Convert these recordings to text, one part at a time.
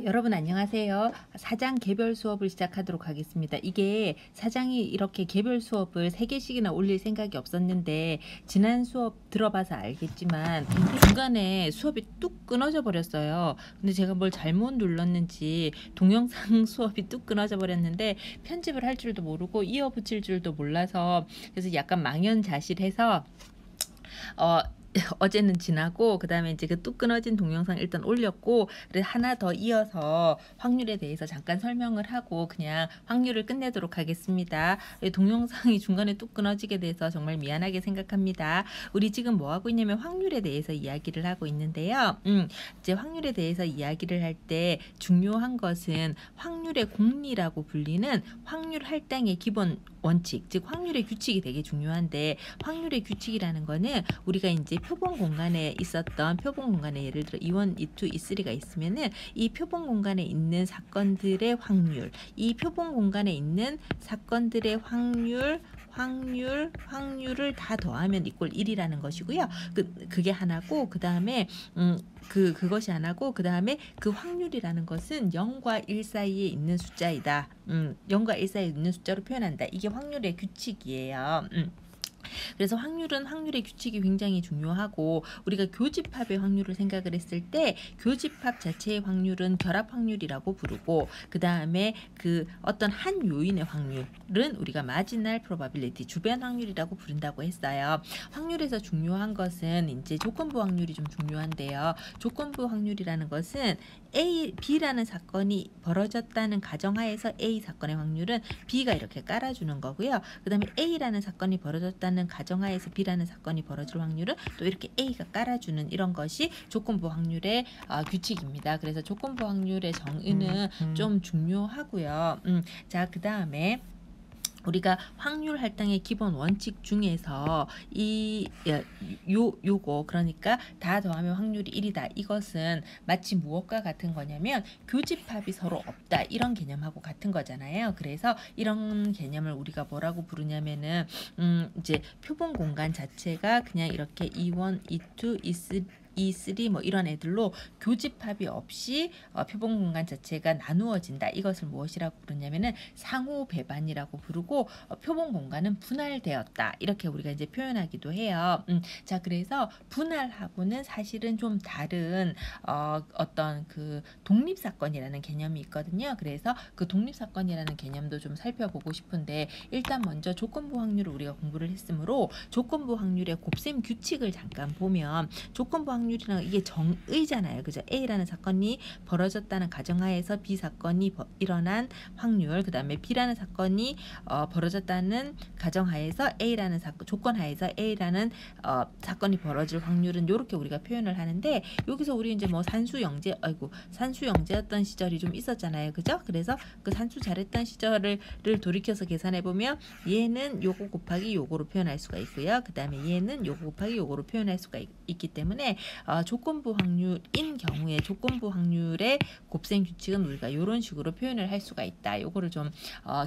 여러분 안녕하세요. 사장 개별 수업을 시작하도록 하겠습니다. 이게 사장이 이렇게 개별 수업을 3개씩이나 올릴 생각이 없었는데 지난 수업 들어봐서 알겠지만 중간에 수업이 뚝 끊어져 버렸어요. 근데 제가 뭘 잘못 눌렀는지 동영상 수업이 뚝 끊어져 버렸는데 편집을 할 줄도 모르고 이어 붙일 줄도 몰라서 그래서 약간 망연자실해서 어제는 지나고 그 다음에 이제 그 뚝 끊어진 동영상 일단 올렸고, 그래서 하나 더 이어서 확률에 대해서 잠깐 설명을 하고 그냥 확률을 끝내도록 하겠습니다. 동영상이 중간에 뚝 끊어지게 돼서 정말 미안하게 생각합니다. 우리 지금 뭐 하고 있냐면 확률에 대해서 이야기를 하고 있는데요. 이제 확률에 대해서 이야기를 할 때 중요한 것은 확률의 공리라고 불리는 확률 할당의 기본 원칙, 즉 확률의 규칙이 되게 중요한데, 확률의 규칙이라는 거는 우리가 이제 표본 공간에 있었던 표본 공간에 예를 들어 E1, E2, E3가 있으면은 이 표본 공간에 있는 사건들의 확률, 이 표본 공간에 있는 사건들의 확률을 다 더하면 이꼴 1이라는 것이고요. 그게 하나고, 그 다음에 그것이 하나고, 그 다음에 그 확률이라는 것은 0과 1 사이에 있는 숫자이다. 0과 1 사이에 있는 숫자로 표현한다. 이게 확률의 규칙이에요. 그래서 확률은 확률의 규칙이 굉장히 중요하고, 우리가 교집합의 확률을 생각을 했을 때 교집합 자체의 확률은 결합 확률이라고 부르고, 그 다음에 그 어떤 한 요인의 확률은 우리가 마지널 프로바빌리티, 주변 확률이라고 부른다고 했어요. 확률에서 중요한 것은 이제 조건부 확률이 좀 중요한데요. 조건부 확률이라는 것은 B라는 사건이 벌어졌다는 가정하에서 A 사건의 확률은 B가 이렇게 깔아주는 거고요. 그 다음에 A라는 사건이 벌어졌다는 가정하에서 B라는 사건이 벌어질 확률은 또 이렇게 A가 깔아주는, 이런 것이 조건부 확률의 규칙입니다. 그래서 조건부 확률의 정의는 좀 중요하고요. 자, 그 다음에 우리가 확률 할당의 기본 원칙 중에서 요거, 그러니까 다 더하면 확률이 1이다. 이것은 마치 무엇과 같은 거냐면 교집합이 서로 없다, 이런 개념하고 같은 거잖아요. 그래서 이런 개념을 우리가 뭐라고 부르냐면은 이제 표본 공간 자체가 그냥 이렇게 E1, E2, E3 뭐 이런 애들로 교집합이 없이 표본 공간 자체가 나누어진다. 이것을 무엇이라고 부르냐면은 상호 배반이라고 부르고, 표본 공간은 분할되었다, 이렇게 우리가 이제 표현하기도 해요. 자, 그래서 분할하고는 사실은 좀 다른 어떤 그 독립 사건이라는 개념이 있거든요. 그래서 그 독립 사건이라는 개념도 좀 살펴보고 싶은데, 일단 먼저 조건부 확률을 우리가 공부를 했으므로 조건부 확률의 곱셈 규칙을 잠깐 보면, 조건부 확률이란 이게 정의잖아요. 그죠? A라는 사건이 벌어졌다는 가정하에서 B 사건이 일어난 확률, 그 다음에 B라는 사건이 벌어졌다는 가정하에서 A라는 조건하에서 A라는 사건이 벌어질 확률은 이렇게 우리가 표현을 하는데, 여기서 우리 이제 뭐 산수 영재였던 시절이 좀 있었잖아요. 그죠? 그래서 그 산수 잘했던 시절을 돌이켜서 계산해 보면 얘는 요거 곱하기 요거로 표현할 수가 있고요. 그 다음에 얘는 요거 곱하기 요거로 표현할 수가 있기 때문에 조건부 확률인 경우에 조건부 확률의 곱셈 규칙은 우리가 이런 식으로 표현을 할 수가 있다. 요거를 좀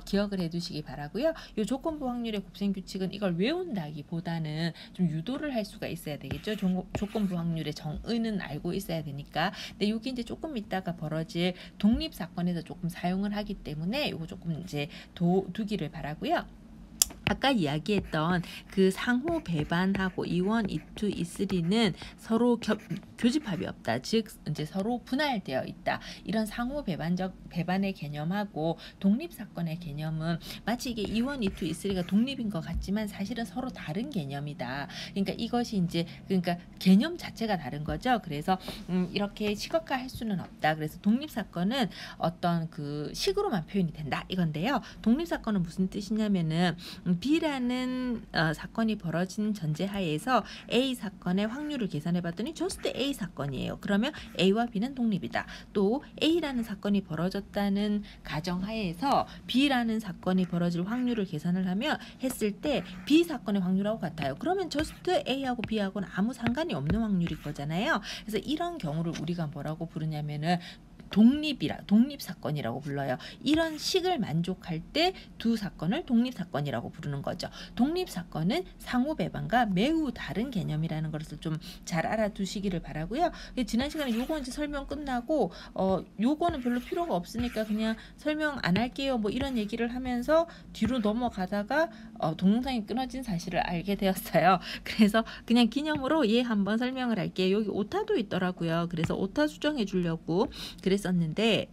기억을 해두시기 바라고요. 이 조건부 확률의 곱셈 규칙은 이걸 외운다기보다는 좀 유도를 할 수가 있어야 되겠죠. 조건부 확률의 정의는 알고 있어야 되니까. 근데 여기 이제 조금 있다가 벌어질 독립 사건에서 조금 사용을 하기 때문에 요거 조금 이제 두기를 바라고요. 아까 이야기했던 그 상호 배반하고 E1, E2, E3는 서로 교집합이 없다. 즉 이제 서로 분할되어 있다. 이런 상호 배반의 개념하고 독립 사건의 개념은 마치 이게 E1, E2, E3가 독립인 것 같지만 사실은 서로 다른 개념이다. 그러니까 이것이 이제 개념 자체가 다른 거죠. 그래서 이렇게 시각화할 수는 없다. 그래서 독립 사건은 어떤 그 식으로만 표현이 된다, 이건데요. 독립 사건은 무슨 뜻이냐면은 B라는 사건이 벌어진 전제하에서 A 사건의 확률을 계산해 봤더니 just A 사건이에요. 그러면 A와 B는 독립이다. 또 A라는 사건이 벌어졌다는 가정하에서 B라는 사건이 벌어질 확률을 계산을 했을 때 B 사건의 확률하고 같아요. 그러면 just A하고 B하고는 아무 상관이 없는 확률일 거잖아요. 그래서 이런 경우를 우리가 뭐라고 부르냐면은 독립사건이라고 불러요. 이런 식을 만족할 때 두 사건을 독립사건이라고 부르는 거죠. 독립사건은 상호배반과 매우 다른 개념이라는 것을 좀 잘 알아두시기를 바라고요. 지난 시간에 요거 이제 설명 끝나고 요거는 별로 필요가 없으니까 그냥 설명 안 할게요. 뭐 이런 얘기를 하면서 뒤로 넘어가다가 동영상이 끊어진 사실을 알게 되었어요. 그래서 그냥 기념으로 얘 한번 설명을 할게요. 여기 오타도 있더라고요. 그래서 오타 수정해 주려고 그랬었는데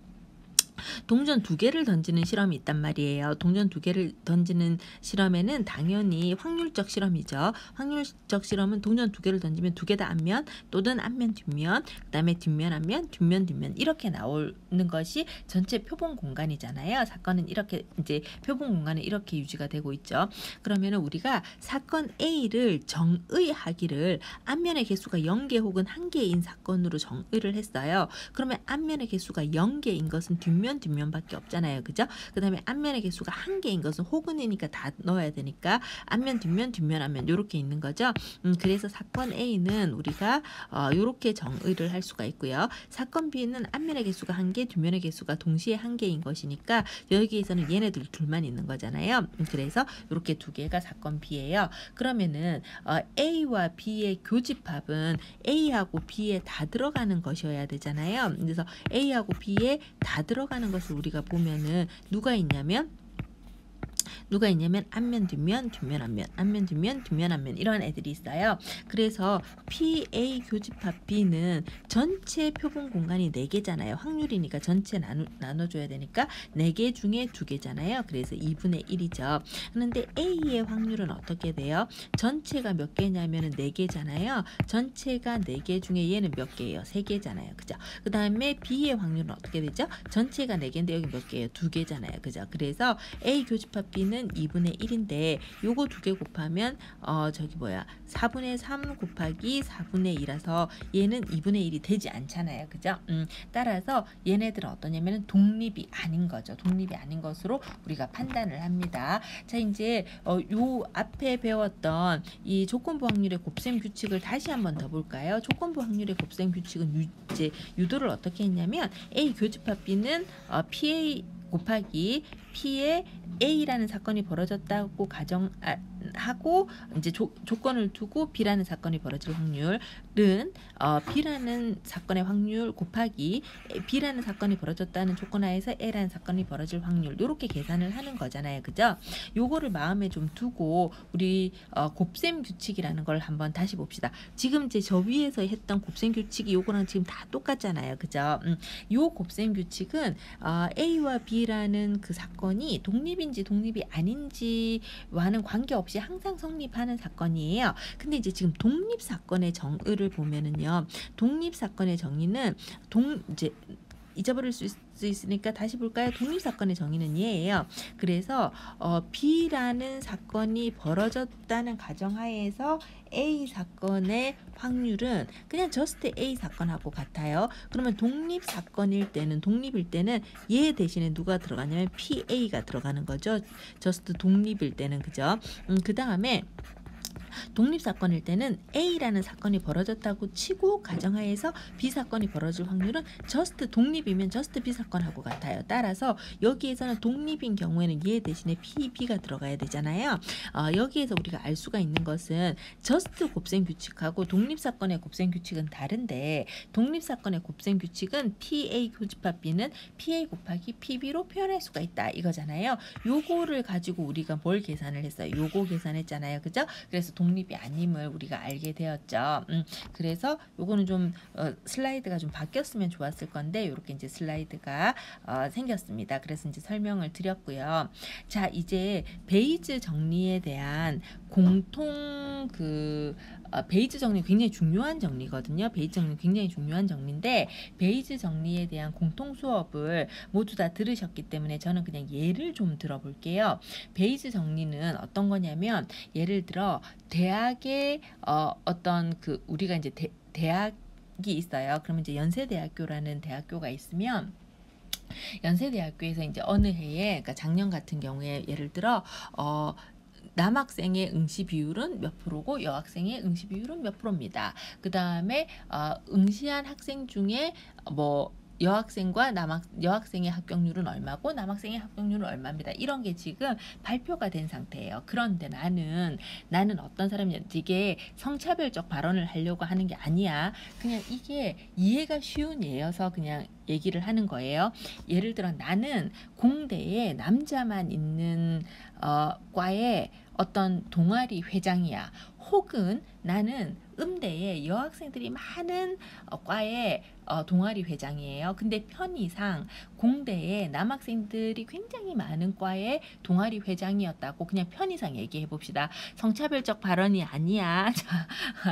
동전 2개를 던지는 실험이 있단 말이에요. 동전 2개를 던지는 실험에는 당연히 확률적 실험이죠. 확률적 실험은 동전 2개를 던지면 2개 다 앞면 또는 앞면 뒷면 그 다음에 뒷면 앞면 뒷면 이렇게 나오는 것이 전체 표본 공간이잖아요. 사건은 이렇게 이제 표본 공간은 이렇게 유지가 되고 있죠. 그러면은 우리가 사건 A를 정의하기를 앞면의 개수가 0개 혹은 1개인 사건으로 정의를 했어요. 그러면 앞면의 개수가 0개인 것은 뒷면밖에 없잖아요. 그죠? 그 다음에 앞면의 개수가 1개인 것은 혹은이니까 다 넣어야 되니까 앞면, 뒷면, 앞면 이렇게 있는 거죠. 그래서 사건 A는 우리가 이렇게 정의를 할 수가 있고요. 사건 B는 앞면의 개수가 1개, 뒷면의 개수가 동시에 1개인 것이니까 여기에서는 얘네들 둘만 있는 거잖아요. 그래서 이렇게 2개가 사건 B예요. 그러면은 A와 B의 교집합은 A하고 B에 다 들어가는 것이어야 되잖아요. 그래서 A하고 B에 다 들어가는 것을 우리가 보면은 누가 있냐면 앞면 뒷면 앞면 앞면 뒷면 앞면 이런 애들이 있어요. 그래서 PA 교집합 B는 전체 표본 공간이 4개잖아요. 확률이니까 전체 나눠줘야 되니까 4개 중에 2개잖아요. 그래서 2분의 1이죠. 그런데 A의 확률은 어떻게 돼요? 전체가 몇 개냐면은 4개잖아요. 전체가 4개 중에 얘는 몇 개예요? 3개잖아요. 그죠? 그 다음에 B의 확률은 어떻게 되죠? 전체가 4개인데 여기 몇 개예요? 2개잖아요. 그죠? 그래서 A 교집합 B는 2분의 1인데 요거 2개 곱하면 4분의 3 곱하기 4분의 2라서 얘는 2분의 1이 되지 않잖아요. 그죠? 따라서 얘네들은 어떠냐면 독립이 아닌 거죠. 독립이 아닌 것으로 우리가 판단을 합니다. 자, 이제 요 앞에 배웠던 이 조건부 확률의 곱셈 규칙을 다시 한번 더 볼까요? 조건부 확률의 곱셈 규칙은 이제 유도를 어떻게 했냐면 A 교집합 B는 PA 곱하기 P의 A라는 사건이 벌어졌다고 가정하고 이제 조건을 두고 B라는 사건이 벌어질 확률은 B라는 사건의 확률 곱하기 B라는 사건이 벌어졌다는 조건 하에서 A라는 사건이 벌어질 확률 이렇게 계산을 하는 거잖아요. 그죠? 요거를 마음에 좀 두고 우리 곱셈 규칙이라는 걸 한번 다시 봅시다. 지금 이제 저 위에서 했던 곱셈 규칙이 요거랑 지금 다 똑같잖아요. 그죠? 요 곱셈 규칙은 A와 B라는 그 사건이 독립인지 독립이 아닌지와는 관계없이 항상 성립하는 사건이에요. 근데 이제 지금 독립 사건의 정의를 보면은요. 독립 사건의 정의는 이제 잊어버릴 수 있으니까 다시 볼까요? 독립사건의 정의는 얘예요. 그래서 B라는 사건이 벌어졌다는 가정하에서 A 사건의 확률은 그냥 저스트 A 사건하고 같아요. 그러면 독립일 때는 얘 대신에 누가 들어가냐면 PA가 들어가는 거죠. 저스트 독립일 때는. 그죠? 그 다음에 독립사건일 때는 A라는 사건이 벌어졌다고 치고 가정하에서 B 사건이 벌어질 확률은 저스트 독립이면 저스트 B 사건하고 같아요. 따라서 여기에서는 독립인 경우에는 얘 대신에 B가 들어가야 되잖아요. 여기에서 우리가 알 수가 있는 것은 저스트 곱셈 규칙하고 독립사건의 곱셈 규칙은 다른데 독립사건의 곱셈 규칙은 PA 교집합 B는 PA 곱하기 PB로 표현할 수가 있다 이거잖아요. 요거를 가지고 우리가 뭘 계산을 했어요? 요거 계산했잖아요. 그죠? 그래서 독립이 아님을 우리가 알게 되었죠. 그래서 요거는 좀 슬라이드가 좀 바뀌었으면 좋았을 건데 이렇게 이제 슬라이드가 생겼습니다. 그래서 이제 설명을 드렸고요. 자, 이제 베이즈 정리에 대한 공통 베이즈 정리 굉장히 중요한 정리거든요. 베이즈 정리 굉장히 중요한 정리인데 베이즈 정리에 대한 공통 수업을 모두 다 들으셨기 때문에 저는 그냥 예를 좀 들어볼게요. 베이즈 정리는 어떤 거냐면 예를 들어 대학의 어떤 우리가 이제 대학이 있어요. 그러면 이제 연세대학교라는 대학교가 있으면 연세대학교에서 이제 어느 해에 그러니까 작년 같은 경우에 예를 들어 남학생의 응시 비율은 몇 프로고 여학생의 응시 비율은 몇 프로입니다. 그 다음에 응시한 학생 중에 여학생의 합격률은 얼마고 남학생의 합격률은 얼마입니다. 이런 게 지금 발표가 된 상태예요. 그런데 나는 어떤 사람이냐, 이게 성차별적 발언을 하려고 하는 게 아니야. 그냥 이게 이해가 쉬운 예여서 그냥 얘기를 하는 거예요. 예를 들어 나는 공대에 남자만 있는 과에 어떤 동아리 회장이야. 혹은 나는 음대에 여학생들이 많은 과의 동아리 회장이에요. 근데 편의상 공대에 남학생들이 굉장히 많은 과의 동아리 회장이었다고 그냥 편의상 얘기해 봅시다. 성차별적 발언이 아니야. 자,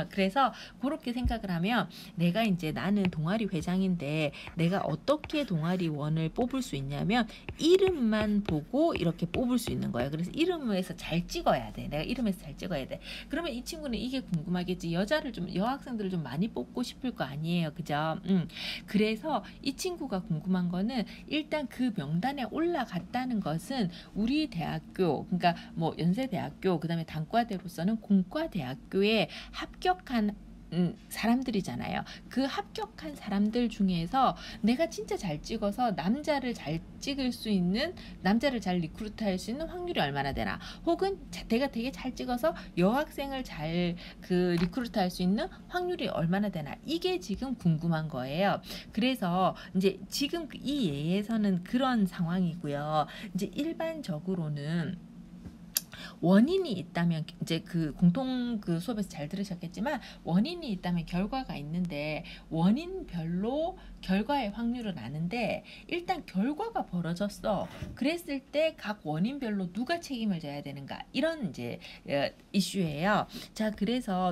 그래서 그렇게 생각을 하면 내가 이제 나는 동아리 회장인데 내가 어떻게 동아리원을 뽑을 수 있냐면 이름만 보고 이렇게 뽑을 수 있는 거예요. 그래서 이름에서 잘 찍어야 돼. 내가 이름에서 잘 찍어야 돼. 그러면 이 친구는 이게 궁금하겠지. 여학생들을 좀 많이 뽑고 싶을 거 아니에요. 그죠? 그래서 이 친구가 궁금한 거는 일단 그 명단에 올라갔다는 것은 우리 대학교, 그러니까 뭐 연세대학교, 그다음에 단과대로서는 공과대학교에 합격한 사람들이잖아요. 그 합격한 사람들 중에서 내가 진짜 잘 찍어서 남자를 잘 리크루트할 수 있는 확률이 얼마나 되나, 혹은 내가 되게 잘 찍어서 여학생을 잘 리크루트할 수 있는 확률이 얼마나 되나, 이게 지금 궁금한 거예요. 그래서 이제 지금 이 예에서는 그런 상황이고요. 이제 일반적으로는 원인이 있다면, 이제 공통 수업에서 잘 들으셨겠지만 원인이 있다면 결과가 있는데 원인별로 결과의 확률은 아는데, 일단 결과가 벌어졌어. 그랬을 때 각 원인별로 누가 책임을 져야 되는가, 이런 이제 이슈예요. 자, 그래서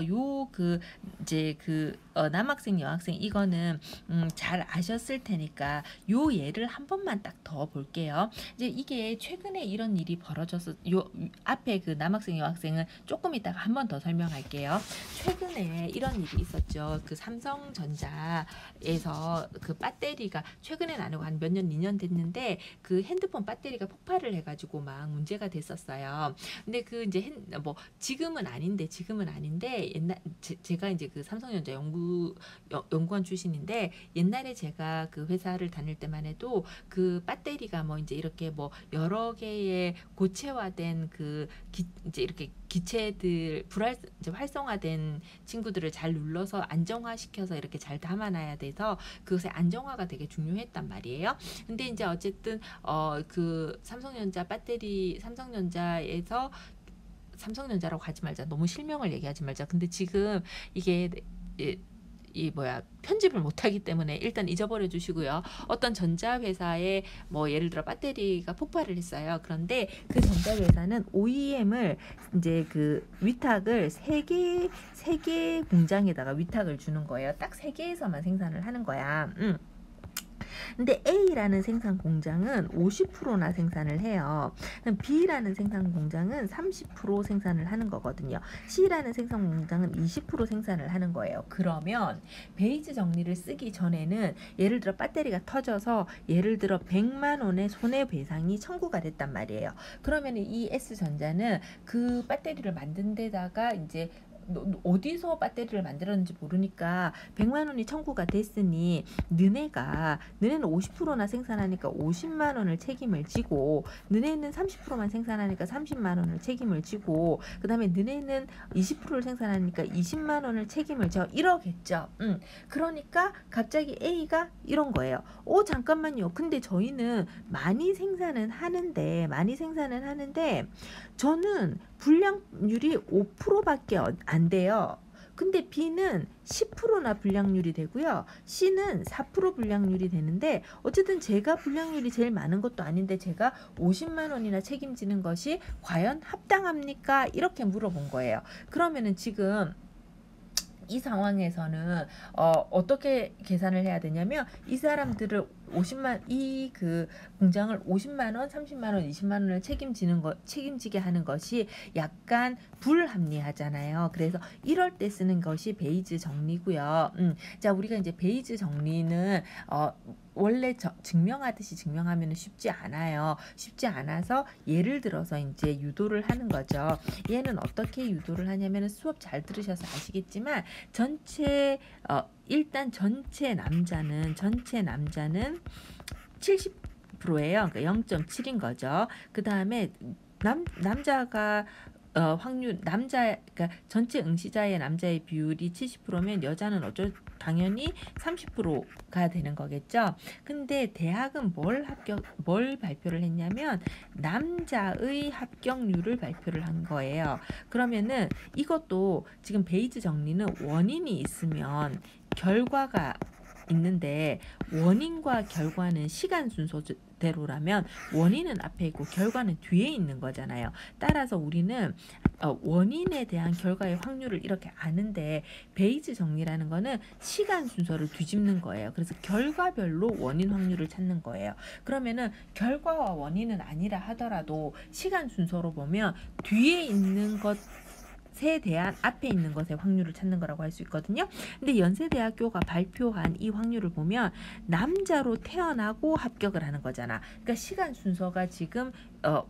남학생 여학생 이거는 잘 아셨을 테니까 요 예를 한 번만 딱 더 볼게요. 이제 이게 최근에 이런 일이 벌어져서 요 앞에 남학생 여학생은 조금 이따가 한 번 더 설명할게요. 최근에 이런 일이 있었죠. 삼성전자에서 배터리가, 최근엔 아니고 한 몇 년, 2년 됐는데 핸드폰 배터리가 폭발을 해가지고 막 문제가 됐었어요. 근데 이제 지금은 아닌데 제가 이제 삼성전자 연구원 출신인데, 옛날에 제가 그 회사를 다닐 때만 해도 배터리가 이제 이렇게 여러 개의 고체화된 이제 이렇게 기체들 이제 활성화된 친구들을 잘 눌러서 안정화시켜서 이렇게 잘 담아놔야 돼서 그것의 안정화가 되게 중요했단 말이에요. 근데 이제 어쨌든 삼성전자라고 하지 말자. 너무 실명을 얘기하지 말자. 근데 지금 이게 편집을 못하기 때문에 일단 잊어버려 주시고요. 어떤 전자회사에 예를 들어 배터리가 폭발을 했어요. 그런데 그 전자회사는 OEM을 이제 위탁을 세 개 공장에다가 위탁을 주는 거예요. 딱 3개에서만 생산을 하는 거야. 근데 A라는 생산 공장은 50%나 생산을 해요. B라는 생산 공장은 30% 생산을 하는 거거든요. C라는 생산 공장은 20% 생산을 하는 거예요. 그러면 베이즈 정리를 쓰기 전에는 예를 들어 배터리가 터져서 예를 들어 100만 원의 손해배상이 청구가 됐단 말이에요. 그러면 이 S전자는 그 배터리를 만든 데다가 이제 어디서 배터리를 만들었는지 모르니까 100만 원이 청구가 됐으니 너네는 50%나 생산하니까 50만 원을 책임을 지고, 너네는 30%만 생산하니까 30만 원을 책임을 지고, 그 다음에 너네는 20%를 생산하니까 20만 원을 책임을 져, 이러겠죠. 그러니까 갑자기 A가 이런 거예요. 잠깐만요. 근데 저희는 많이 생산은 하는데 저는 불량률이 5%밖에 안 돼요. 근데 B는 10%나 불량률이 되고요. C는 4% 불량률이 되는데, 어쨌든 제가 불량률이 제일 많은 것도 아닌데 제가 50만 원이나 책임지는 것이 과연 합당합니까? 이렇게 물어본 거예요. 그러면은 지금 이 상황에서는 어떻게 계산을 해야 되냐면, 이 사람들을 이 공장을 50만 원, 30만 원, 20만 원을 책임지게 하는 것이 약간 불합리하잖아요. 그래서 이럴 때 쓰는 것이 베이즈 정리고요. 자, 우리가 이제 베이즈 정리는 원래 증명하듯이 증명하면 쉽지 않아요. 쉽지 않아서 예를 들어서 이제 유도를 하는 거죠. 얘는 어떻게 유도를 하냐면 수업 잘 들으셔서 아시겠지만 일단 전체 남자는 70%예요. 그러니까 0.7인 거죠. 그 다음에 남자가 그러니까 전체 응시자의 남자의 비율이 70%면 여자는 당연히 30%가 되는 거겠죠. 근데 대학은 뭘 발표를 했냐면 남자의 합격률을 발표를 한 거예요. 그러면은 이것도 지금 베이즈 정리는 원인이 있으면 결과가 있는데 원인과 결과는 시간 순서대로라면 원인은 앞에 있고 결과는 뒤에 있는 거잖아요. 따라서 우리는 원인에 대한 결과의 확률을 이렇게 아는데 베이즈 정리라는 거는 시간 순서를 뒤집는 거예요. 그래서 결과별로 원인 확률을 찾는 거예요. 그러면은 결과와 원인은 아니라 하더라도 시간 순서로 보면 뒤에 있는 것에 대한 앞에 있는 것의 확률을 찾는 거라고 할 수 있거든요. 근데 연세대학교가 발표한 이 확률을 보면 남자로 태어나고 합격을 하는 거잖아. 그러니까 시간 순서가 지금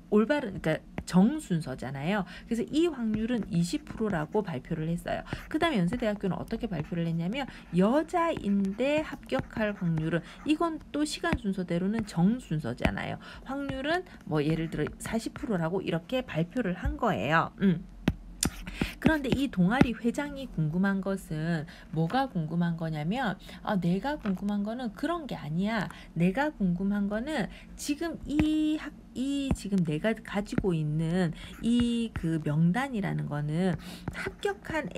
올바른, 그러니까 정순서잖아요. 그래서 이 확률은 20%라고 발표를 했어요. 그 다음에 연세대학교는 어떻게 발표를 했냐면 여자인데 합격할 확률은, 이건 또 시간 순서대로는 정순서잖아요. 확률은 뭐 예를 들어 40%라고 이렇게 발표를 한 거예요. 그런데 이 동아리 회장이 궁금한 것은 뭐가 궁금한 거냐면 내가 궁금한 거는 그런 게 아니야. 내가 궁금한 거는 지금 지금 내가 가지고 있는 이 그 명단이라는 거는 합격한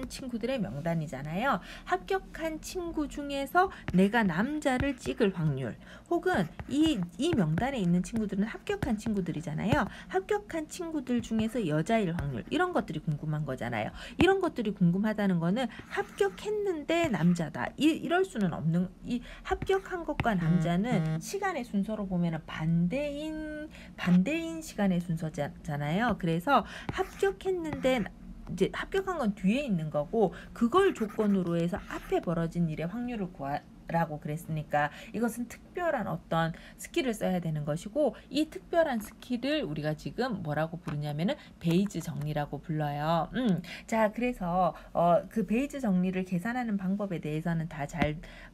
친구들의 명단이잖아요. 합격한 친구 중에서 내가 남자를 찍을 확률, 혹은 이 명단에 있는 친구들은 합격한 친구들이잖아요. 합격한 친구들 중에서 여자일 확률, 이런 것들이 궁금한 거잖아요. 이런 것들이 궁금하다는 거는 합격했는데 남자다, 이럴 수는 없는, 이 합격한 것과 남자는 시간의 순서로 보면 반대인 시간의 순서잖아요. 그래서 합격했는데 이제 합격한 건 뒤에 있는 거고, 그걸 조건으로 해서 앞에 벌어진 일의 확률을 라고 그랬으니까 이것은 특별한 어떤 스킬을 써야 되는 것이고, 이 특별한 스킬을 우리가 지금 뭐라고 부르냐면은 베이즈 정리라고 불러요. 자, 그래서 그 베이즈 정리를 계산하는 방법에 대해서는 다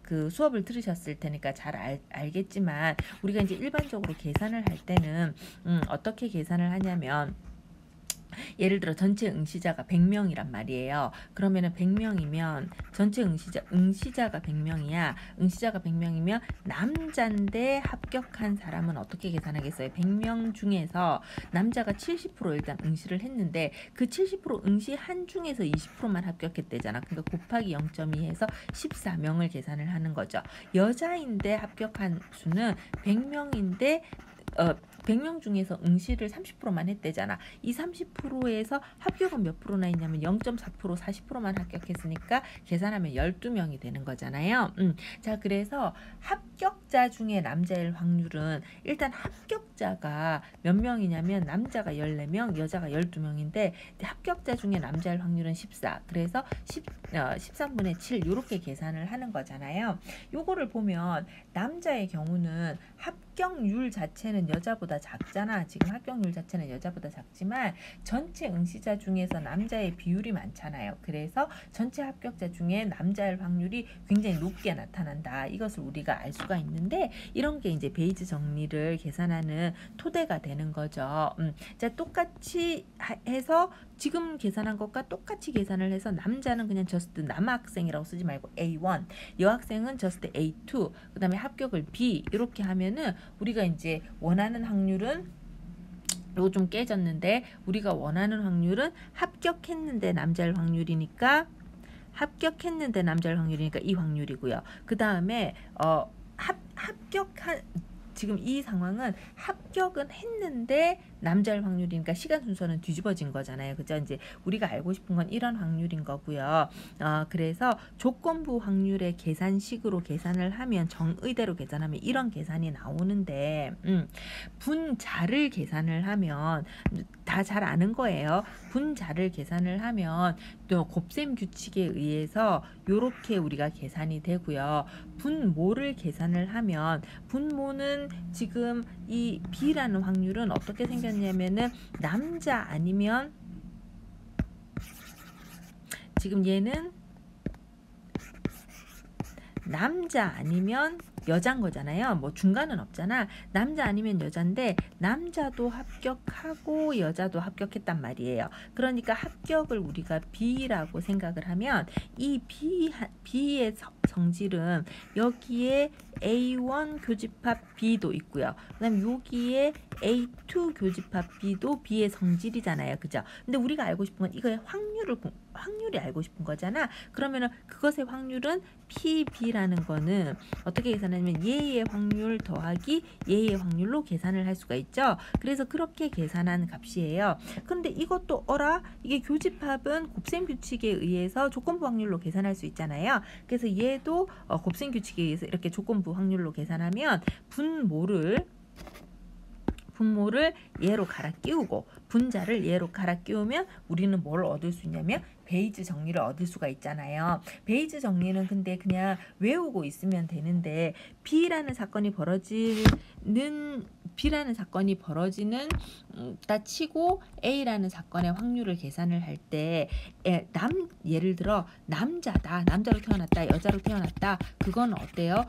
그 수업을 들으셨을 테니까 잘 알겠지만, 우리가 이제 일반적으로 계산을 할 때는 어떻게 계산을 하냐면, 예를 들어 전체 응시자가 100명이란 말이에요. 그러면은 100명이면 전체 응시자가 100명이야. 응시자가 100명이면 남자인데 합격한 사람은 어떻게 계산하겠어요? 100명 중에서 남자가 70% 일단 응시를 했는데 그 70% 응시한 중에서 20%만 합격했대잖아. 그러니까 곱하기 0.2 해서 14명을 계산을 하는 거죠. 여자인데 합격한 수는 100명인데 100명 중에서 응시를 30%만 했대잖아. 이 30%에서 합격은 몇 프로나 있냐면 0.4%, 40%만 합격했으니까 계산하면 12명이 되는 거잖아요. 자, 그래서 합격자 중에 남자일 확률은, 일단 합격자가 몇 명이냐면 남자가 14명, 여자가 12명인데 합격자 중에 남자일 확률은 14. 그래서 13분의 7 이렇게 계산을 하는 거잖아요. 요거를 보면 남자의 경우는 합격률 자체는 여자보다 작잖아. 지금 합격률 자체는 여자보다 작지만 전체 응시자 중에서 남자의 비율이 많잖아요. 그래서 전체 합격자 중에 남자일 확률이 굉장히 높게 나타난다. 이것을 우리가 알 수가 있는데, 이런 게 이제 베이즈 정리를 계산하는 토대가 되는 거죠. 자, 똑같이 해서 지금 계산한 것과 똑같이 계산을 해서 남자는 그냥 just 남학생이라고 쓰지 말고 A1, 여학생은 just A2, 그 다음에 합격을 B, 이렇게 하면은 우리가 이제 원하는 확률은, 이거 좀 깨졌는데, 우리가 원하는 확률은 합격했는데 남자일 확률이니까 이 확률이고요. 그 다음에 합격한, 지금 이 상황은 합격은 했는데 남자일 확률이니까 시간 순서는 뒤집어진 거잖아요. 그죠? 이제 우리가 알고 싶은 건 이런 확률인 거고요. 그래서 조건부 확률의 계산식으로 계산을 하면, 정의대로 계산하면 이런 계산이 나오는데, 분자를 계산을 하면 다 잘 아는 거예요. 분자를 계산을 하면 곱셈 규칙에 의해서 요렇게 우리가 계산이 되고요. 분모를 계산을 하면 분모는 지금 이 B라는 확률은 어떻게 생겼냐면은 남자 아니면 지금 얘는 남자 아니면 여자인 거잖아요. 뭐 중간은 없잖아. 남자 아니면 여잔데 남자도 합격하고 여자도 합격했단 말이에요. 그러니까 합격을 우리가 B라고 생각을 하면 이 B의 성질은 여기에 A1 교집합 B도 있고요. 그 다음 여기에 A2 교집합 B도 B의 성질이잖아요. 그죠? 근데 우리가 알고 싶은 건 이거의 확률이 알고 싶은 거잖아. 그러면은 그것의 확률은 PB라는 거는 어떻게 계산하냐면 얘의 확률 더하기 얘의 확률로 계산을 할 수가 있죠. 그래서 그렇게 계산한 값이에요. 그런데 이것도 이게 교집합은 곱셈 규칙에 의해서 조건부 확률로 계산할 수 있잖아요. 그래서 얘도 곱셈 규칙에 의해서 이렇게 조건부 확률로 계산하면 분모를 얘로 갈아 끼우고 분자를 얘로 갈아 끼우면 우리는 뭘 얻을 수 있냐면 베이즈 정리를 얻을 수가 있잖아요. 베이즈 정리는 근데 그냥 외우고 있으면 되는데 B라는 사건이 벌어지는 다 치고 A라는 사건의 확률을 계산을 할 때 예를 들어 남자로 태어났다 여자로 태어났다 그건 어때요?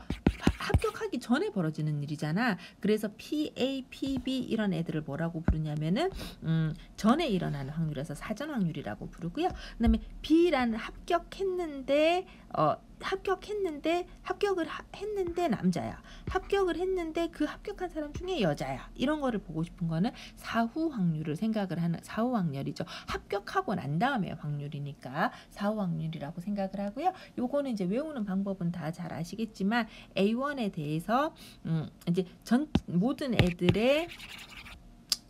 합격하기 전에 벌어지는 일이잖아. 그래서 PA, PB 이런 애들을 뭐라고 부르냐면은 전에 일어나는 확률에서 사전 확률이라고 부르고요. 그다음에 B라는 합격을 했는데 남자야. 합격을 했는데 그 합격한 사람 중에 여자야. 이런 거를 보고 싶은 거는 사후 확률을 생각을 하는 사후 확률이죠. 합격하고 난 다음에 확률이니까 사후 확률이라고 생각을 하고요. 요거는 이제 외우는 방법은 다 잘 아시겠지만 A1에 대해서 이제 모든 애들의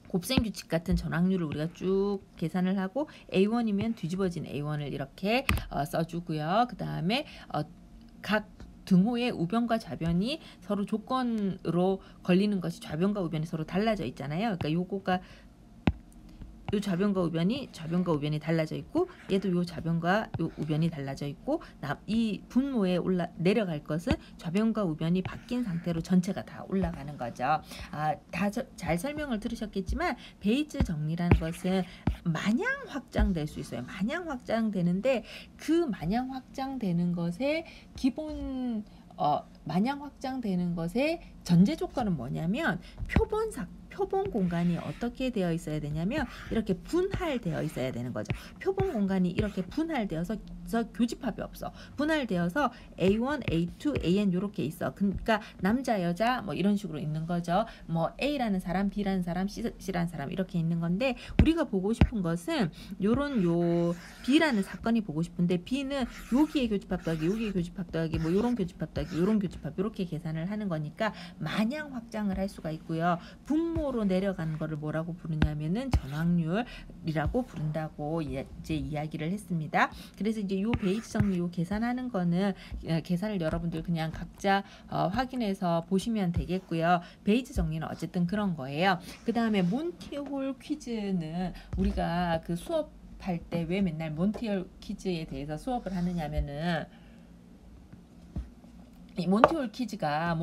곱셈 규칙 같은 전확률을 우리가 쭉 계산을 하고 A1이면 뒤집어진 A1을 이렇게 써주고요. 그 다음에 각 등호의 우변과 좌변이 서로 조건으로 걸리는 것이 좌변과 우변이 서로 달라져 있잖아요. 그러니까 요거가 요 좌변과 우변이 달라져 있고 얘도 요 좌변과 요 우변이 달라져 있고 이 분모에 내려갈 것은 좌변과 우변이 바뀐 상태로 전체가 다 올라가는 거죠. 다 잘 설명을 들으셨겠지만 베이즈 정리라는 것은 마냥 확장될 수 있어요. 마냥 확장되는데 그 마냥 확장되는 것의 마냥 확장되는 것의 전제 조건은 뭐냐면 표본 공간이 어떻게 되어 있어야 되냐면 이렇게 분할되어 있어야 되는 거죠. 표본 공간이 이렇게 분할되어서 교집합이 없어. 분할되어서 A1, A2, AN 이렇게 있어. 그러니까 남자, 여자 뭐 이런 식으로 있는 거죠. 뭐 A라는 사람, B라는 사람, C라는 사람 이렇게 있는 건데 우리가 보고 싶은 것은 요 B라는 사건이 보고 싶은데 B는 여기에 교집합 더하기 여기에 교집합 더하기 뭐 요런 교집합 더하기 요런 교집합 이렇게 계산을 하는 거니까 마냥 확장을 할 수가 있고요. 분모로 내려가는 거를 뭐라고 부르냐면은 전확률이라고 부른다고 이제 이야기를 했습니다. 그래서 이제 요 베이지 정리 요 계산하는 거는 계산을 여러분들 그냥 각자 확인해서 보시면 되겠고요. 베이지 정리는 어쨌든 그런 거예요. 그 다음에 몬티홀 퀴즈는 우리가 그 수업할 때 왜 맨날 몬티홀 퀴즈에 대해서 수업을 하느냐면은 이 몬티홀 퀴즈가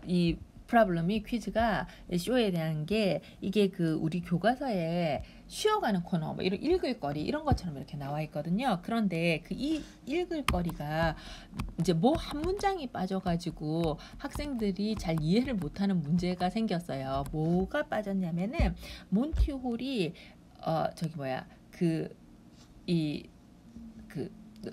이 프로블럼이 퀴즈가 쇼에 대한 게 이게 그 우리 교과서에 쉬어가는 코너 뭐 이런 읽을 거리 이런 것처럼 이렇게 나와 있거든요. 그런데 그 이 읽을 거리가 이제 뭐 한 문장이 빠져가지고 학생들이 잘 이해를 못하는 문제가 생겼어요. 뭐가 빠졌냐면은 몬티홀이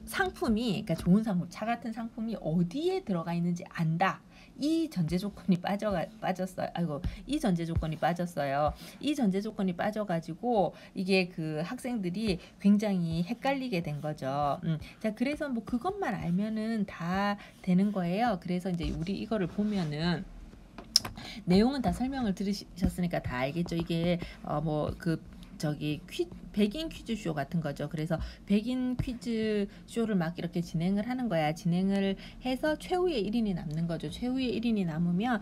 상품이 그러니까 좋은 상품 차 같은 상품이 어디에 들어가 있는지 안다. 이 전제 조건이 빠졌어요. 이 전제 조건이 빠졌어요. 이 전제 조건이 빠져가지고 이게 그 학생들이 굉장히 헷갈리게 된 거죠. 자, 그래서 뭐 그것만 알면은 다 되는 거예요. 그래서 이제 우리 이거를 보면은 내용은 다 설명을 들으셨으니까 다 알겠죠. 이게 백인 퀴즈쇼 같은 거죠. 그래서 백인 퀴즈쇼를 막 이렇게 진행을 하는 거야. 진행을 해서 최후의 1인이 남는 거죠. 최후의 1인이 남으면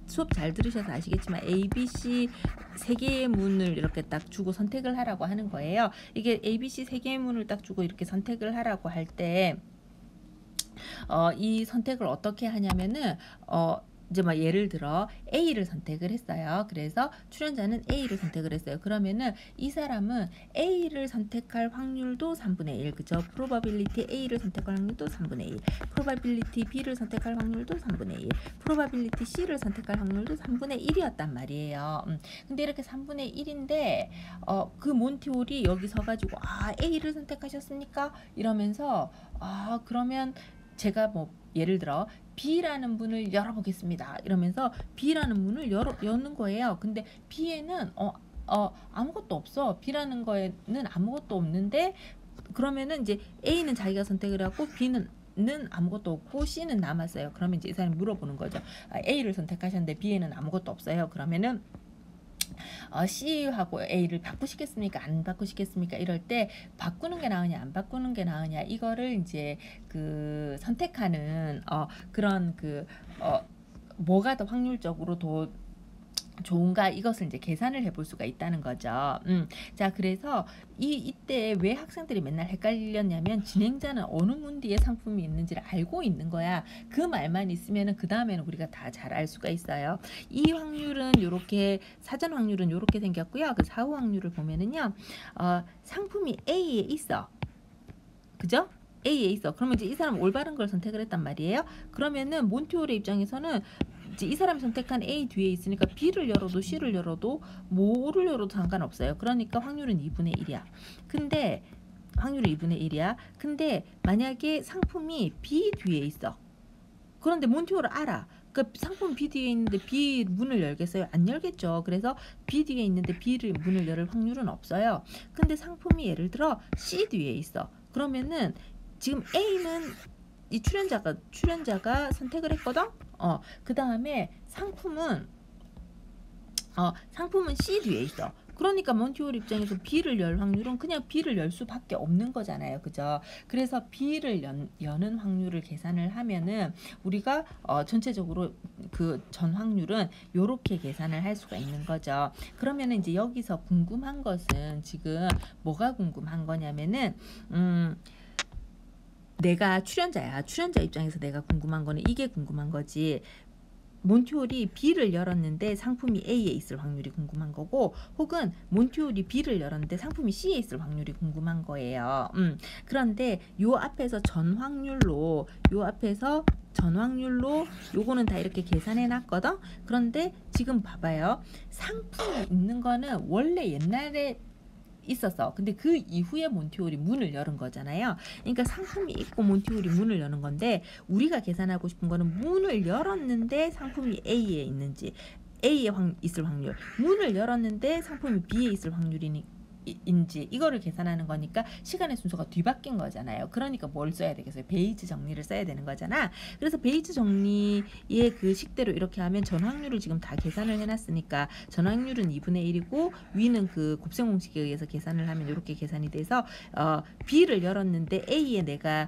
수업 잘 들으셔서 아시겠지만 A, B, C 세 개의 문을 이렇게 딱 주고 선택을 하라고 하는 거예요. 이게 A, B, C 세 개의 문을 딱 주고 이렇게 선택을 하라고 할 때 이 선택을 어떻게 하냐면은 이제 막 예를 들어 A를 선택을 했어요. 그래서 출연자는 A를 선택을 했어요. 그러면은 이 사람은 A를 선택할 확률도 3분의 1, 그죠? probability A를 선택할 확률도 3분의 1, probability B를 선택할 확률도 3분의 1, probability C를 선택할 확률도 3분의 1이었단 말이에요. 근데 이렇게 3분의 1인데 그 몬티올이 여기 서가지고 A를 선택하셨습니까? 이러면서 그러면 제가 뭐 예를 들어 B라는 문을 열어보겠습니다. 이러면서 B라는 문을 여는 거예요. 근데 B에는 아무것도 없어. B라는 거에는 아무것도 없는데 그러면은 이제 A는 자기가 선택을 하고 B는 아무것도 없고 C는 남았어요. 그러면 이제 이 사람이 물어보는 거죠. A를 선택하셨는데 B에는 아무것도 없어요. 그러면은 C하고 A를 바꾸시겠습니까? 안 바꾸시겠습니까? 이럴 때 바꾸는 게 나으냐 안 바꾸는 게 나으냐 이거를 이제 그 선택하는 그런 뭐가 더 확률적으로 더 좋은가 이것을 이제 계산을 해볼 수가 있다는 거죠. 자, 그래서 이때 왜 학생들이 맨날 헷갈렸냐면 진행자는 어느 문 뒤에 상품이 있는지를 알고 있는 거야. 그 말만 있으면은 그 다음에는 우리가 다 잘 알 수가 있어요. 이 확률은 요렇게 사전 확률은 요렇게 생겼고요. 그 사후 확률을 보면은요, 상품이 A에 있어. 그죠? A에 있어. 그러면 이제 이 사람은 올바른 걸 선택을 했단 말이에요. 그러면은 몬티올의 입장에서는 이제 이 사람이 선택한 A 뒤에 있으니까 B를 열어도 C를 열어도 뭐를 열어도 상관없어요. 그러니까 확률은 2분의 1이야. 근데 확률이 2분의 1이야. 근데 만약에 상품이 B 뒤에 있어. 그런데 몬티올을 알아. 그 상품 B 뒤에 있는데 B 문을 열겠어요? 안 열겠죠. 그래서 B 뒤에 있는데 B를 문을 열 확률은 없어요. 근데 상품이 예를 들어 C 뒤에 있어. 그러면은 지금 A는 이 출연자가 선택을 했거든. 그 다음에 상품은 C 뒤에 있어. 그러니까 몬티올 입장에서 B를 열 확률은 그냥 B를 열 수밖에 없는 거잖아요. 그죠? 그래서 B를 여는 확률을 계산을 하면은 우리가 전체적으로 그 전 확률은 요렇게 계산을 할 수가 있는 거죠. 그러면은 이제 여기서 궁금한 것은 지금 뭐가 궁금한 거냐면은 내가 출연자야. 출연자 입장에서 내가 궁금한 거는 이게 궁금한 거지. 몬티올이 B를 열었는데 상품이 A에 있을 확률이 궁금한 거고, 혹은 몬티올이 B를 열었는데 상품이 C에 있을 확률이 궁금한 거예요. 그런데 요 앞에서 전 확률로 요거는 다 이렇게 계산해 놨거든. 그런데 지금 봐봐요. 상품이 있는 거는 원래 옛날에 있었어. 근데 그 이후에 몬티올이 문을 열은 거잖아요. 그러니까 상품이 있고 몬티올이 문을 여는 건데 우리가 계산하고 싶은 거는 문을 열었는데 상품이 A에 있는지, A에 있을 확률, 문을 열었는데 상품이 B에 있을 확률이니 인지 이거를 계산하는 거니까 시간의 순서가 뒤바뀐 거잖아요. 그러니까 뭘 써야 되겠어요? 베이지 정리를 써야 되는 거잖아. 그래서 베이지 정리의 그 식대로 이렇게 하면 전 확률을 지금 다 계산을 해놨으니까 전 확률은 2분의 1이고 위는 그 곱셈 공식에 의해서 계산을 하면 이렇게 계산이 돼서 B를 열었는데 A에 내가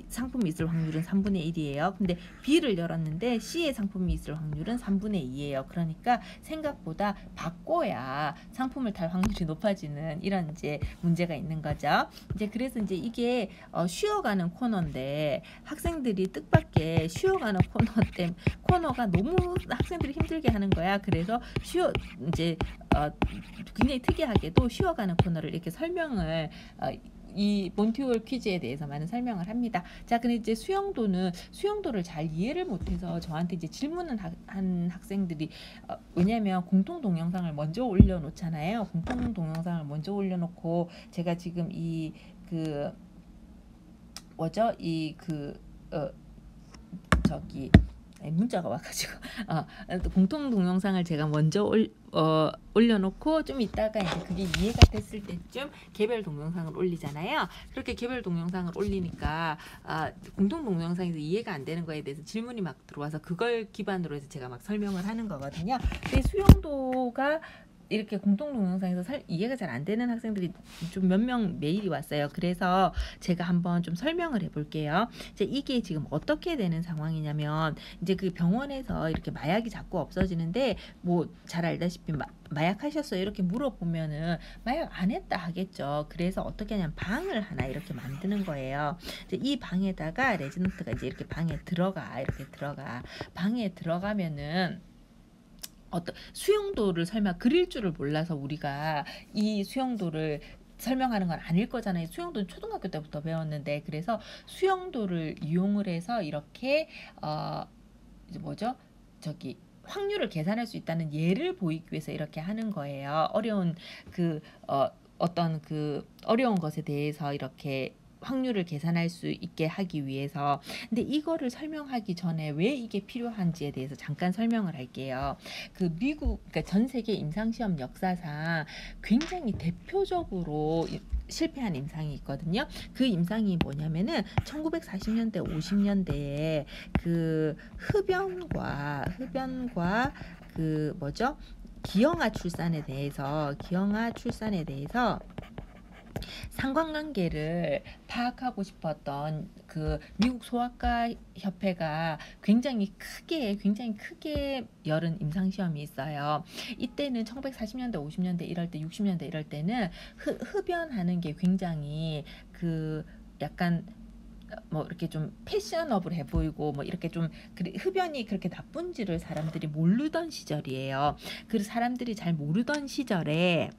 상품이 있을 확률은 3분의 1이에요. 근데 B를 열었는데 C의 상품이 있을 확률은 3분의 2예요. 그러니까 생각보다 바꿔야 상품을 탈 확률이 높아지는 이런 이제 문제가 있는 거죠. 이제 그래서 이제 이게 쉬어가는 코너인데 학생들이 뜻밖의 쉬어가는 코너가 너무 학생들이 힘들게 하는 거야. 그래서 이제 굉장히 특이하게도 쉬어가는 코너를 이렇게 설명을 이 몬티올 퀴즈에 대해서 많은 설명을 합니다. 자, 근데 이제 수용도를 잘 이해를 못해서 저한테 이제 질문을 한 학생들이 왜냐하면 공통 동영상을 먼저 올려놓잖아요. 공통 동영상을 먼저 올려놓고 제가 지금 문자가 와가지고 공통 동영상을 제가 먼저 올려놓고 좀 이따가 이제 그게 이해가 됐을 때쯤 개별 동영상을 올리잖아요. 그렇게 개별 동영상을 올리니까 공통 동영상에서 이해가 안 되는 거에 대해서 질문이 막 들어와서 그걸 기반으로 해서 제가 막 설명을 하는 거거든요. 근데 수용도가 이렇게 공통 동영상에서 이해가 잘 안 되는 학생들이 좀 몇 명 메일이 왔어요. 그래서 제가 한번 좀 설명을 해볼게요. 이제 이게 지금 어떻게 되는 상황이냐면 이제 그 병원에서 이렇게 마약이 자꾸 없어지는데 뭐 잘 알다시피 마약 하셨어요? 이렇게 물어보면은 마약 안 했다 하겠죠. 그래서 어떻게 하냐면 방을 하나 이렇게 만드는 거예요. 이제 이 방에다가 레지던트가 이제 이렇게 방에 들어가 방에 들어가면은 어떤 수용도를 설마 그릴 줄을 몰라서 우리가 이 수용도를 설명하는 건 아닐 거잖아요. 수용도는 초등학교 때부터 배웠는데 그래서 수용도를 이용을 해서 이렇게 이제 뭐죠? 저기 확률을 계산할 수 있다는 예를 보이기 위해서 이렇게 하는 거예요. 어려운 어떤 그 어려운 것에 대해서 이렇게 확률을 계산할 수 있게 하기 위해서. 근데 이거를 설명하기 전에 왜 이게 필요한지에 대해서 잠깐 설명을 할게요. 그 미국, 그러니까 전 세계 임상시험 역사상 굉장히 대표적으로 실패한 임상이 있거든요. 그 임상이 뭐냐면은 1940년대, 50년대에 그 흡연과 그 뭐죠? 기형아 출산에 대해서 상관관계를 파악하고 싶었던 그 미국 소아과 협회가 굉장히 크게 열은 임상시험이 있어요. 이때는 1940년대, 50년대 이럴 때, 60년대 이럴 때는 흡연하는 게 굉장히 그 약간 뭐 이렇게 좀 패셔너블해 보이고 뭐 이렇게 좀 흡연이 그렇게 나쁜지를 사람들이 모르던 시절이에요. 그래서 사람들이 잘 모르던 시절에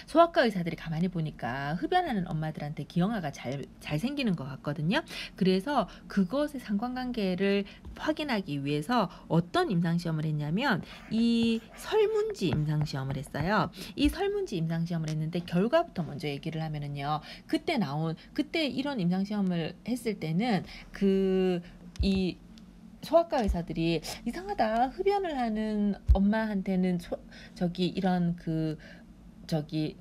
소아과 의사들이 가만히 보니까 흡연하는 엄마들한테 기형아가 잘 생기는 것 같거든요. 그래서 그것의 상관관계를 확인하기 위해서 어떤 임상시험을 했냐면 이 설문지 임상시험을 했어요. 이 설문지 임상시험을 했는데 결과부터 먼저 얘기를 하면은요. 그때 이런 임상시험을 했을 때는 이 소아과 의사들이 이상하다. 흡연을 하는 엄마한테는 이런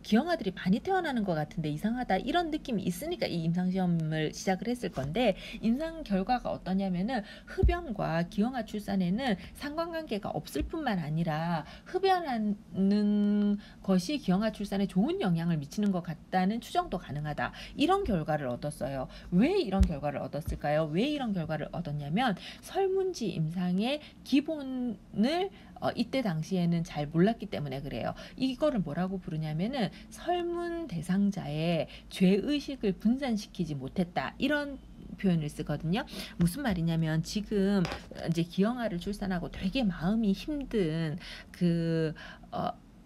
기형아들이 많이 태어나는 것 같은데 이상하다 이런 느낌이 있으니까 이 임상시험을 시작을 했을 건데 임상 결과가 어떠냐면은 흡연과 기형아 출산에는 상관관계가 없을 뿐만 아니라 흡연하는 것이 기형아 출산에 좋은 영향을 미치는 것 같다는 추정도 가능하다. 이런 결과를 얻었어요. 왜 이런 결과를 얻었을까요? 왜 이런 결과를 얻었냐면 설문지 임상의 기본을 이때 당시에는 잘 몰랐기 때문에 그래요. 이거를 뭐라고 부르냐면은 설문 대상자의 죄의식을 분산시키지 못했다. 이런 표현을 쓰거든요. 무슨 말이냐면 지금 이제 기형아를 출산하고 되게 마음이 힘든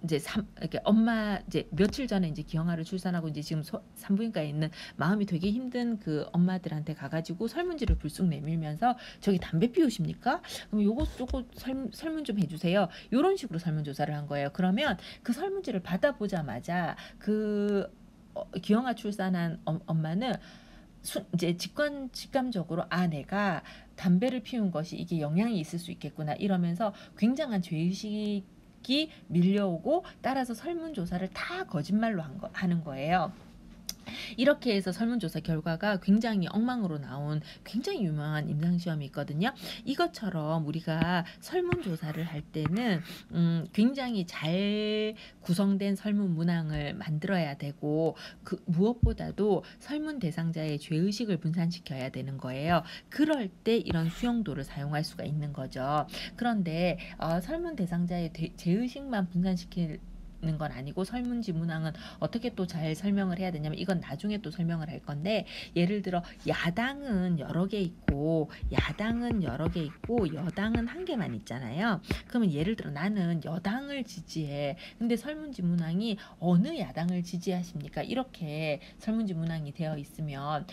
이렇게 엄마 이제 며칠 전에 이제 기형아를 출산하고 이제 지금 산부인과에 있는 마음이 되게 힘든 그 엄마들한테 가가지고 설문지를 불쑥 내밀면서 저기 담배 피우십니까? 그럼 요거 설문 좀 해주세요. 이런 식으로 설문조사를 한 거예요. 그러면 그 설문지를 받아보자마자 기형아 출산한 엄마는 이제 직감적으로 내가 담배를 피운 것이 이게 영향이 있을 수 있겠구나 이러면서 굉장한 죄의식이 밀려오고 따라서 설문조사를 다 거짓말로 하는 거예요. 이렇게 해서 설문조사 결과가 굉장히 엉망으로 나온 굉장히 유명한 임상시험이 있거든요. 이것처럼 우리가 설문조사를 할 때는 굉장히 잘 구성된 설문 문항을 만들어야 되고 무엇보다도 설문 대상자의 죄의식을 분산시켜야 되는 거예요. 그럴 때 이런 수용도를 사용할 수가 있는 거죠. 그런데 설문 대상자의 죄의식만 분산시킬 건 아니고 설문지 문항은 어떻게 또 잘 설명을 해야 되냐면 이건 나중에 또 설명을 할 건데 예를 들어 야당은 여러 개 있고 여당은 한 개만 있잖아요. 그러면 예를 들어 나는 여당을 지지해. 근데 설문지 문항이 어느 야당을 지지하십니까? 이렇게 설문지 문항이 되어 있으면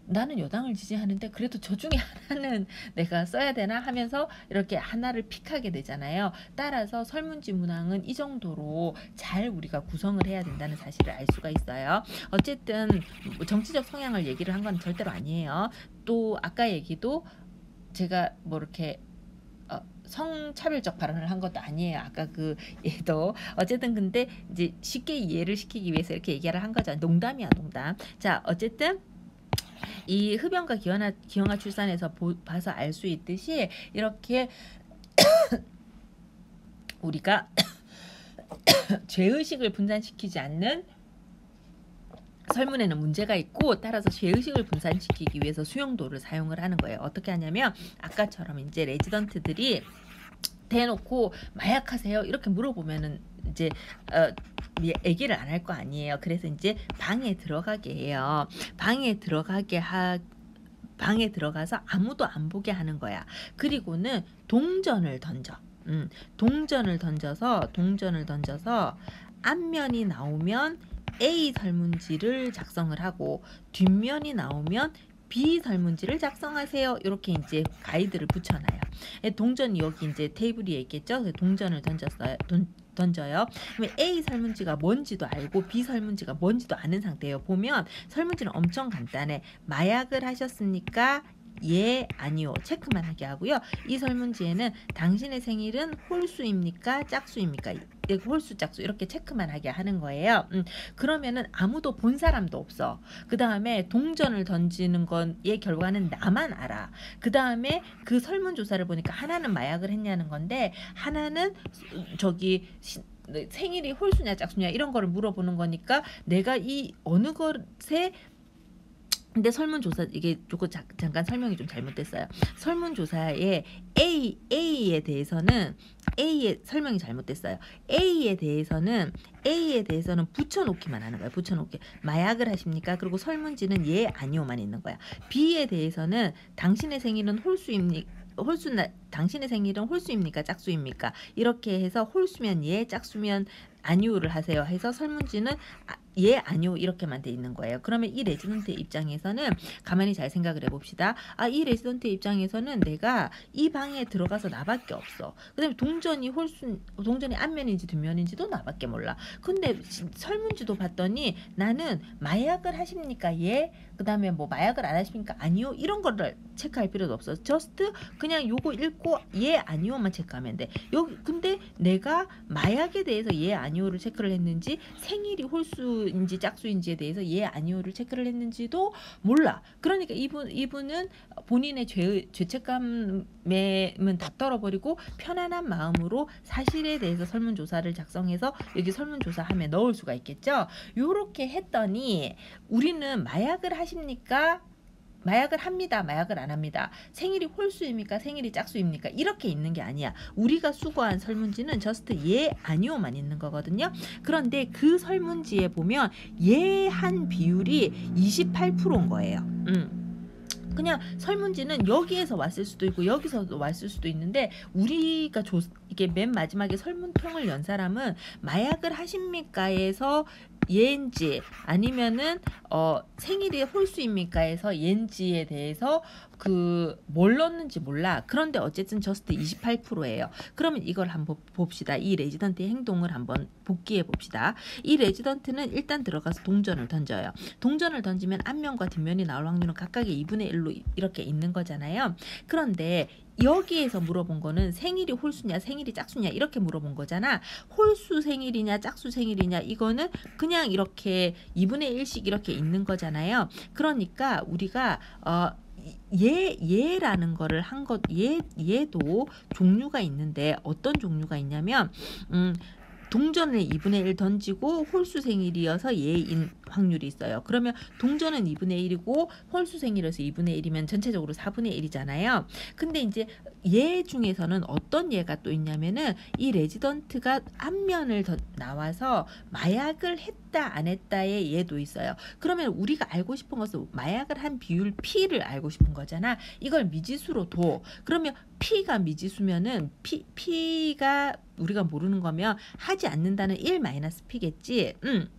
나는 여당을 지지하는데 그래도 저 중에 하나는 내가 써야 되나 하면서 이렇게 하나를 픽하게 되잖아요. 따라서 설문지 문항은 이 정도로 잘 우리가 구성을 해야 된다는 사실을 알 수가 있어요. 어쨌든 정치적 성향을 얘기를 한 건 절대로 아니에요. 또 아까 얘기도 제가 뭐 이렇게 성차별적 발언을 한 것도 아니에요. 아까 그 얘도 어쨌든 근데 이제 쉽게 이해를 시키기 위해서 이렇게 얘기를 한 거죠. 농담이야, 농담. 자, 어쨌든 이 흡연과 기형아 출산에서 봐서 알 수 있듯이 이렇게 우리가 죄의식을 분산시키지 않는 설문에는 문제가 있고, 따라서 죄의식을 분산시키기 위해서 수용도를 사용을 하는 거예요. 어떻게 하냐면 아까처럼 이제 레지던트들이 대놓고 마약하세요 이렇게 물어보면은 이제 얘기를 안 할 거 아니에요. 그래서 이제 방에 들어가게 해요. 방에 들어가서 아무도 안 보게 하는 거야. 그리고는 동전을 던져. 동전을 던져서 앞면이 나오면 A 설문지를 작성을 하고 뒷면이 나오면 B 설문지를 작성하세요. 이렇게 이제 가이드를 붙여놔요. 동전이 여기 이제 테이블 위에 있겠죠. 동전을 던져요. 그러면 A 설문지가 뭔지도 알고 B 설문지가 뭔지도 아는 상태예요. 보면 설문지는 엄청 간단해. 마약을 하셨습니까? 예, 아니요. 체크만 하게 하고요. 이 설문지에는 당신의 생일은 홀수입니까? 짝수입니까? 홀수, 짝수 이렇게 체크만 하게 하는 거예요. 그러면은 아무도 본 사람도 없어. 그 다음에 동전을 던지는 건의 결과는 나만 알아. 그 다음에 그 설문조사를 보니까 하나는 마약을 했냐는 건데 하나는 저기 생일이 홀수냐 짝수냐 이런 거를 물어보는 거니까 내가 이 어느 것에 근데 설문조사 이게 조금 잠깐 설명이 좀 잘못됐어요. 설문조사에 A에 대해서는 A의 설명이 잘못됐어요. A에 대해서는 붙여놓기만 하는 거예요. 붙여놓기. 마약을 하십니까? 그리고 설문지는 예, 아니오만 있는 거야. B에 대해서는 당신의 생일은 당신의 생일은 홀수입니까? 짝수입니까? 이렇게 해서 홀수면 예, 짝수면 아니오를 하세요. 해서 설문지는 예, 아니오 이렇게만 돼 있는 거예요. 그러면 이 레지던트 입장에서는 가만히 잘 생각을 해봅시다. 이 레지던트 입장에서는 내가 이 방에 들어가서 나밖에 없어. 그다음에 동전이 앞면인지 뒷면인지도 나밖에 몰라. 근데 설문지도 봤더니 나는 마약을 하십니까? 예. 그다음에 뭐 마약을 안 하십니까? 아니요. 이런 거를 체크할 필요도 없어. 저스트 그냥 요거 읽고 예, 아니요만 체크하면 돼. 근데 내가 마약에 대해서 예, 아니요를 체크를 했는지 생일이 홀수인지 짝수인지에 대해서 예, 아니요를 체크를 했는지도 몰라. 그러니까 이분은 본인의 죄책감은 다 떨어버리고 편안한 마음으로 사실에 대해서 설문조사를 작성해서 여기 설문조사함에 넣을 수가 있겠죠. 요렇게 했더니 우리는 마약을 하십니까? 마약을 합니다. 마약을 안 합니다. 생일이 홀수입니까? 생일이 짝수입니까? 이렇게 있는 게 아니야. 우리가 수거한 설문지는 저스트 예, 아니오만 있는 거거든요. 그런데 그 설문지에 보면 예한 비율이 28%인 거예요. 그냥 설문지는 여기에서 왔을 수도 있고 여기서 왔을 수도 있는데 우리가 이게 맨 마지막에 설문통을 연 사람은 마약을 하십니까에서 예인지 아니면은 생일이 홀수입니까에서 예인지에 대해서 뭘 넣는지 몰라. 그런데 어쨌든 저스트 28%예요. 그러면 이걸 한번 봅시다. 이 레지던트의 행동을 한번 복기해 봅시다. 이 레지던트는 일단 들어가서 동전을 던져요. 동전을 던지면 앞면과 뒷면이 나올 확률은 각각의 2분의 1로 이렇게 있는 거잖아요. 그런데 여기에서 물어본 거는 생일이 홀수냐 생일이 짝수냐 이렇게 물어본 거잖아. 홀수 생일이냐 짝수 생일이냐 이거는 그냥 이렇게 2분의 1씩 이렇게 있는 거잖아요. 그러니까 우리가 예라는 거를 얘도 종류가 있는데 어떤 종류가 있냐면 동전을 2분의 1 던지고 홀수 생일이어서 예인 확률이 있어요. 그러면 동전은 2분의 1이고 홀수 생일이어서 2분의 1이면 전체적으로 4분의 1이잖아요. 근데 이제 예 중에서는 어떤 예가 또 있냐면은 이 레지던트가 앞면을 나와서 마약을 했다 안 했다의 예도 있어요. 그러면 우리가 알고 싶은 것은 마약을 한 비율 P를 알고 싶은 거잖아. 이걸 미지수로 둬. 그러면 P가 미지수면은 P가 우리가 모르는 거면 하지 않는다는 1-P겠지.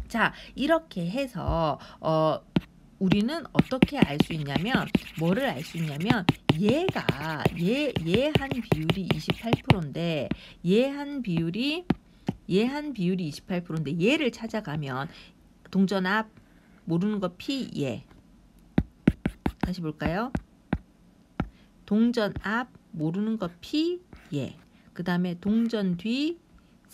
자, 이렇게 해서 우리는 어떻게 알 수 있냐면 뭐를 알 수 있냐면 얘가 예한 비율이 28%인데 예한 비율이 28%인데 얘를 찾아가면 동전 앞 모르는 거 P 예. 다시 볼까요? 동전 앞 모르는 거 P 예. 그 다음에 동전 뒤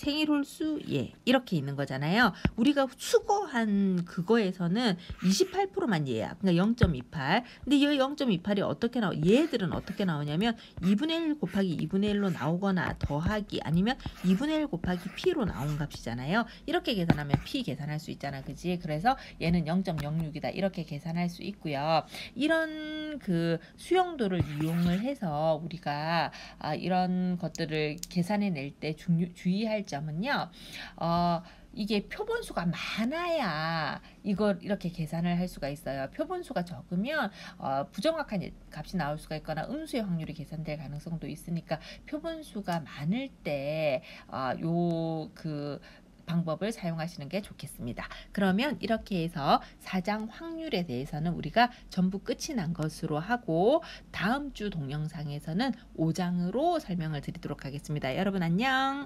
생일 홀수 예 이렇게 있는 거잖아요. 우리가 수거한 그거에서는 28%만 예야. 그러니까 0.28. 근데 이 0.28이 어떻게 얘들은 어떻게 나오냐면 2분의 1 곱하기 2분의 1로 나오거나 더하기 아니면 2분의 1 곱하기 p로 나온 값이잖아요. 이렇게 계산하면 p 계산할 수 있잖아. 그지? 그래서 얘는 0.06이다. 이렇게 계산할 수 있고요. 이런 그 수용도를 이용을 해서 우리가 이런 것들을 계산해 낼 때 주의할 점은요. 이게 표본수가 많아야 이걸 이렇게 계산을 할 수가 있어요. 표본수가 적으면 부정확한 값이 나올 수가 있거나 음수의 확률이 계산될 가능성도 있으니까 표본수가 많을 때 그 방법을 사용하시는 게 좋겠습니다. 그러면 이렇게 해서 사장 확률에 대해서는 우리가 전부 끝이 난 것으로 하고 다음 주 동영상에서는 5장으로 설명을 드리도록 하겠습니다. 여러분 안녕.